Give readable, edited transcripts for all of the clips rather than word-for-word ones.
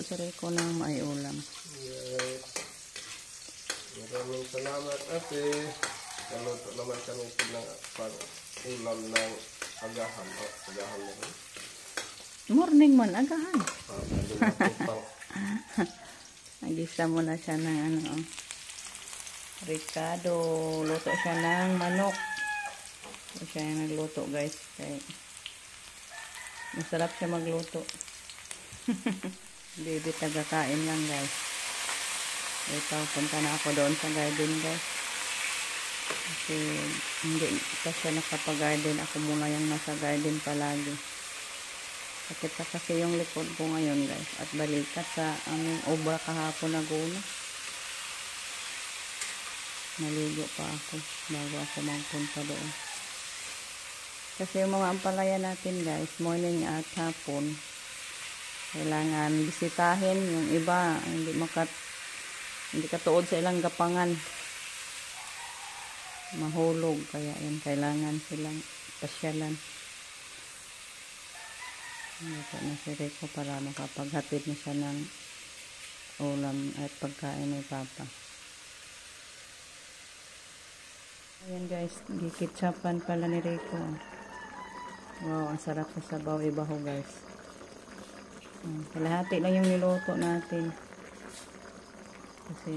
si Rico ng may ulam. Yes. Maraming salamat, ate. Naluto naman kami ito ng ulam ng agahan. Agahan na rin. Morning man, agahan. Pang. Nagisa mo na siya ng ano, Ricardo. Luto siya ng manok. Ito siya yung nagluto, guys. Kaya masarap siya magluto. Baby, tagakain lang, guys. Ito, punta na ako doon sa garden, guys. Kasi hindi pa siya nakapag-garden. Ako muna yung nasa garden palagi. Sakit pa kasi yung likod ko ngayon, guys. At balikat sa aming obra kahapon na guna. Naligo pa ako bago ako magpunta doon. Kasi yung mga ampalaya natin, guys, morning at hapon, kailangan bisitahin. Yung iba, hindi katuod sa ilang gapangan. Mahulog. Kaya yan, kailangan silang pasyalan. Ito na si Rico para makapaghatid na siya ng ulam at pagkain ni Papa. Ayan, guys, gikitsapan pala ni Rico. Wow, ang sarap sa sabaw ibaho, guys. Kalahati lang yung niluto natin. Kasi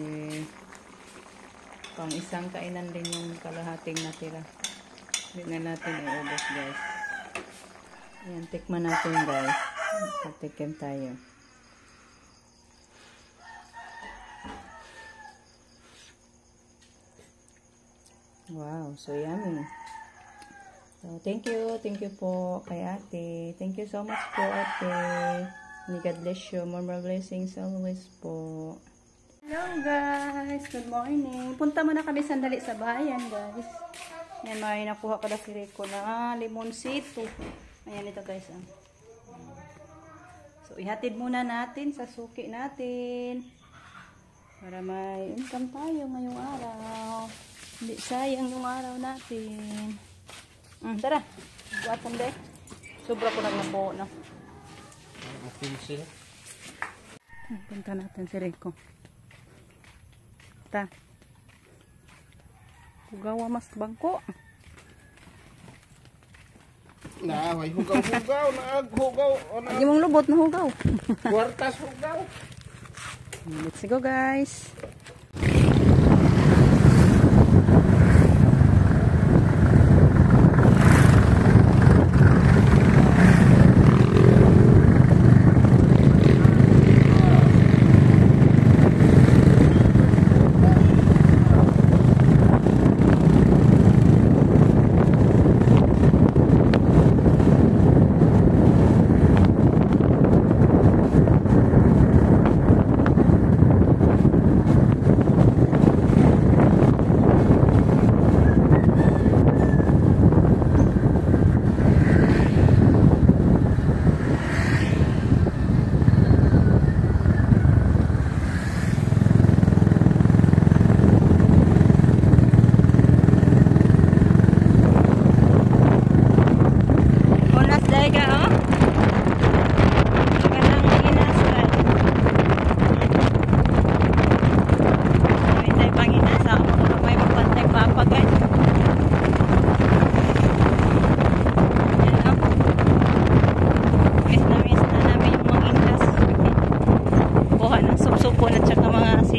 pang isang kainan din yung kalahating natira. Hindi na natin iubos, guys. Ayan, tikman natin, guys. Patikim tayo. Wow, so yummy. So, thank you po kay ate. Thank you so much po, ate. May God bless you. More blessings always po. Hello, guys. Good morning. Punta muna kami sandali sa bayan, guys. Yan, may nakuha ka na si Rico na limonsito. Ayan ito, guys. So, ihatid muna natin sa suki natin. Para may income tayo ngayong araw. Hindi sayang yung araw natin. Tara. Buat sande. Sobra ko nagnapo na. Pencil. Punta natin si Rico. Ta. Hugawa mas bangko. Na, may hugaw-hugaw. Hugaw. Hindi mong lubot na hugaw. Kwartas hugaw. Let's go, guys.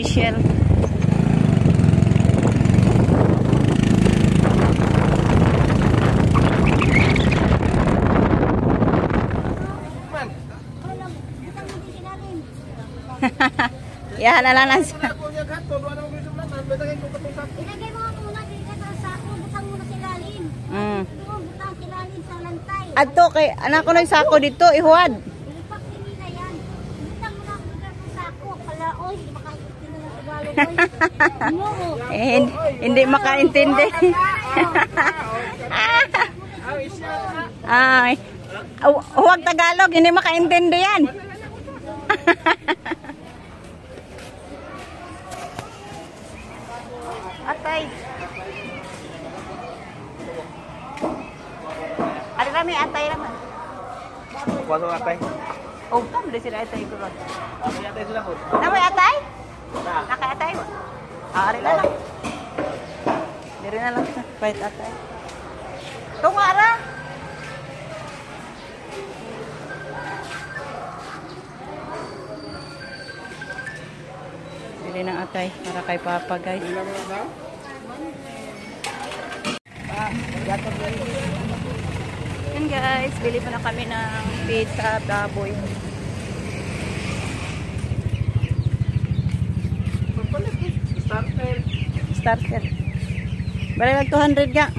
Shell. Ya, nalalas. Ilagay mo nga muna dito sa sako, butang muna sa ilalim. Butang sa ilalim sa lantay. Adto kay anak ko na sako dito, ihuwad. Ilipak din nila yan. Butang muna sa sako, pala oy, makakita na sa balong oy. Hindi makaintindi. Ay, huwag Tagalog, hindi makaintindi yan. Atay. Ada kami atay naman. Kuha atay. Oh, kami. Dili sila atay ko ron. May atay sila po. Namoy atay? Na. Naka-atay mo? Ari na lang. Diri na lang. Pahit atay. Tunga ra. Bili ng atay para kay Papa, guys. Ilan mo na daw? Yan guys, bili pa na kami ng pizza, baboy. Starter. Starter. Balik lang 200 ga.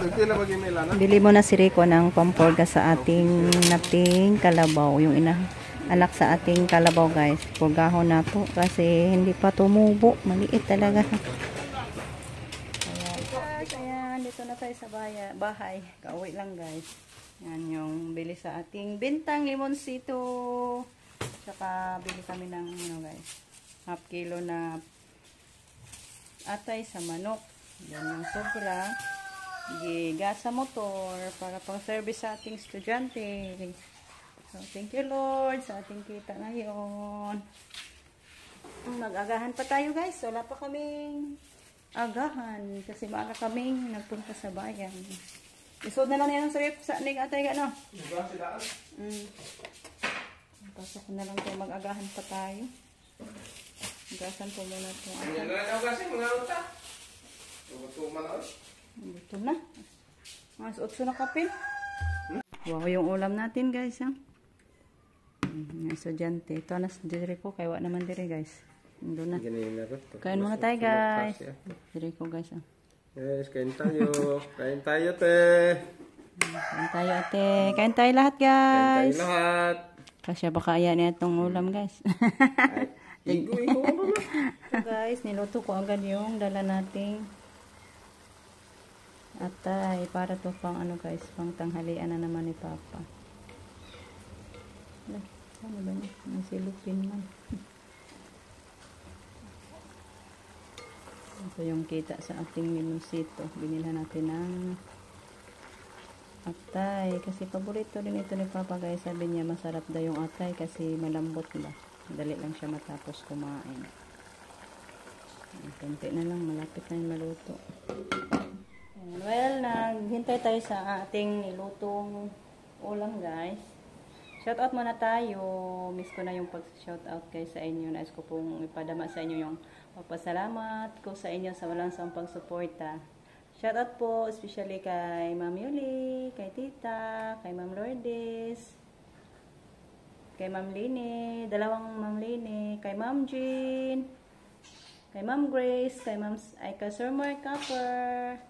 Hindi na mag-email na. Bili mo na si Rico ng pampolga sa ating nating kalabaw. Yung anak sa ating kalabaw guys. Pulgahon na po kasi hindi pa tumubo. Maliit talaga. Ayan, dito na tayo sa bahay. Kauwi lang guys. Yan yung bili sa ating bintang limonsito. Tsaka bili kami ng guys, half kilo na atay sa manok. Yan yung sobra. Gas sa motor para pang service sa ating estudyante. So, thank you Lord sa ating kita ngayon. Mag-agahan pa tayo guys. Wala pa kaming agahan kasi maaga kaming nagpunta sa bayan. Isod na lang yan ang sarip sa ning atay ka, no? Pasok na lang tayo. Mag-agahan pa tayo. Gasan po muna ito. Yan na daw kasi mga uta. Tuman na. Ito na. Mas 8 na kapin. Wow, yung ulam natin guys. Ha? Estudyante. Ito na diri ko. Kaya wala naman diri guys. Ito na. Kain muna tayo guys. Diri ko guys. Yes, kain tayo. Kain tayo te. Kain tayo ate. Kain tayo lahat Kain guys. tayo lahat. Kasi baka ayan niya itong ulam guys. Igo ano na. So guys, niluto ko agad yung dala nating atay para to pang ano guys, pang tanghalian na naman ni Papa. Ano ba niya? May silupin man. Ito yung kita sa ating minusito. Binila natin ng atay. Kasi paborito din ito ni Papa guys. Sabi niya masarap daw yung atay kasi malambot ba. Madali lang siya matapos kumain. Konti na lang. Malapit na yung maluto. Well, naghintay tayo sa ating nilutong ulam guys. Shoutout muna tayo. Miss ko na yung pag-shoutout guys sa inyo. Nais ko pong ipadama sa inyo yung pagpasalamat ko sa inyo sa walang sampang suporta. Shoutout po especially kay Ma'am Yuli, kay Tita, kay Ma'am Lourdes, kay Ma'am Lini, dalawang Ma'am Lini, kay Ma'am Jean, kay Ma'am Grace, kay Sir Mark Copper,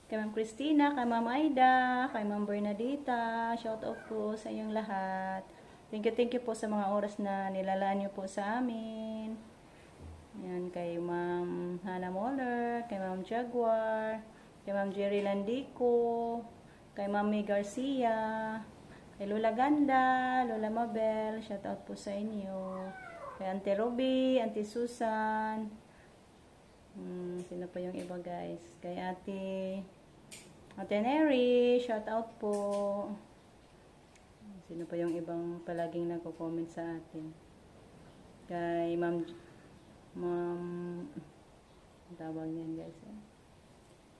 kay Ma'am Christina, kay Ma'am Aida, kay Ma'am Bernadita. Shoutout po sa inyong lahat. Thank you po sa mga oras na nilalaan nyo po sa amin. Yan, kay Ma'am Hannah Moller, kay Ma'am Jaguar, kay Ma'am Jerry Landico, kay Ma'am May Garcia, kay Lola Ganda, Lola Mabel, shout out po sa inyo. Kay Auntie Ruby, Auntie Susan, sino pa yung iba guys? Kay Ate Neri, shout out po. Sino pa yung ibang palaging nagko-comment sa atin? Kay Ma'am tawag niyan guys.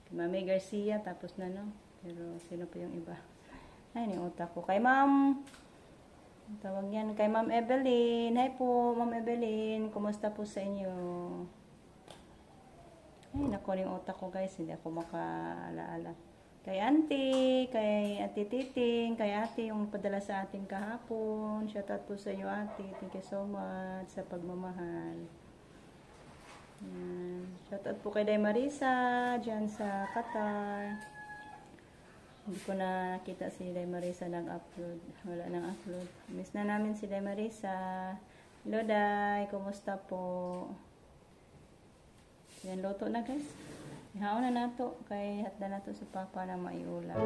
Kay Mami Garcia, tapos na no? Pero sino pa yung iba? Ay, niutak ko. Kay Ma'am, tawag yan, kay Ma'am Evelyn. Hi po, Ma'am Evelyn. Kumusta po sa inyo? Ay, naku, yung utak ko guys. Hindi ako makalaala. Kay Auntie, kay Ate Titing, kay Ate yung padala sa atin kahapon. Shoutout po sa iyo Ate. Thank you so much sa pagmamahal. Shoutout po kay Day Marisa dyan sa Qatar. Hindi ko na nakita si Day Marisa nag-upload. Wala nang upload. Miss na namin si Day Marisa. Hello Day, kumusta po? Yan, luto na guys. Ihaon na nato. Kay hatda nato si Papa na maiulam.